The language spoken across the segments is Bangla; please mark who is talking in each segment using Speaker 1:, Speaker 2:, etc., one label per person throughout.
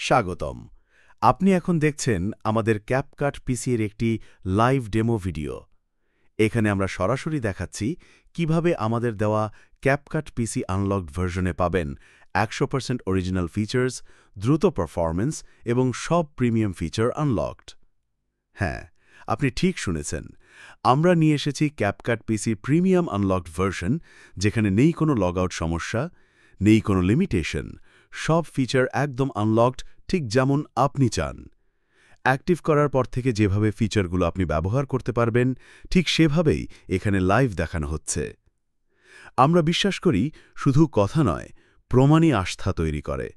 Speaker 1: স্বাগতম। আপনি এখন দেখছেন আমাদের ক্যাপকাট পিসি এর একটি লাইভ ডেমো ভিডিও। এখানে আমরা সরাসরি দেখাচ্ছি কিভাবে আমাদের দেওয়া ক্যাপকাট পিসি আনলকড ভার্সনে পাবেন 100% অরিজিনাল ফিচার্স, দ্রুত পারফরম্যান্স এবং সব প্রিমিয়াম ফিচার আনলকড। হ্যাঁ, আপনি ঠিক শুনেছেন। আমরা নিয়ে এসেছি ক্যাপকাট পিসি প্রিমিয়াম আনলকড ভার্সন, যেখানে নেই কোনো লগ আউট সমস্যা, নেই কোনো লিমিটেশন, সব ফিচার একদম আনলকড, ঠিক যেমন আপনি চান। অ্যাক্টিভ করার পর থেকে যেভাবে ফিচারগুলো আপনি ব্যবহার করতে পারবেন, ঠিক সেভাবেই এখানে লাইভ দেখানো হচ্ছে। আমরা বিশ্বাস করি শুধু কথা নয়, প্রমাণই আস্থা তৈরি করে।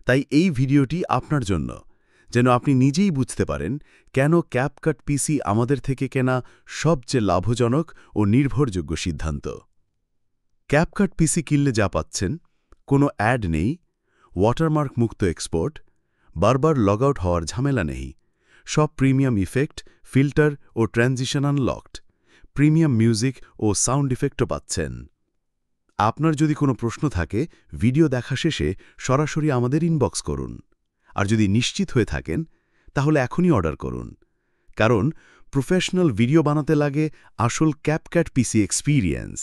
Speaker 1: তাই এই ভিডিওটি আপনার জন্য, যেন আপনি নিজেই বুঝতে পারেন কেন ক্যাপকাট পিসি আমাদের থেকে কেনা সবচেয়ে লাভজনক ও নির্ভরযোগ্য সিদ্ধান্ত। ক্যাপকাট পিসি কিনলে যা পাচ্ছেন, কোনো অ্যাড নেই, ওয়াটারমার্ক মুক্ত এক্সপোর্ট, বারবার লগ আউট হওয়ার ঝামেলা নেই, সব প্রিমিয়াম ইফেক্ট, ফিল্টার ও ট্রানজিশন আনলকড, প্রিমিয়াম মিউজিক ও সাউন্ড ইফেক্টও পাচ্ছেন। আপনার যদি কোনো প্রশ্ন থাকে, ভিডিও দেখা শেষে সরাসরি আমাদের ইনবক্স করুন। আর যদি নিশ্চিত হয়ে থাকেন, তাহলে এখনই অর্ডার করুন। কারণ প্রফেশনাল ভিডিও বানাতে লাগে আসল ক্যাপকাট পিসি এক্সপিরিয়েন্স।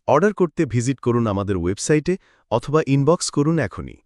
Speaker 1: অর্ডার করতে ভিজিট করুন আমাদের ওয়েবসাইটে অথবা ইনবক্স করুন এখনই।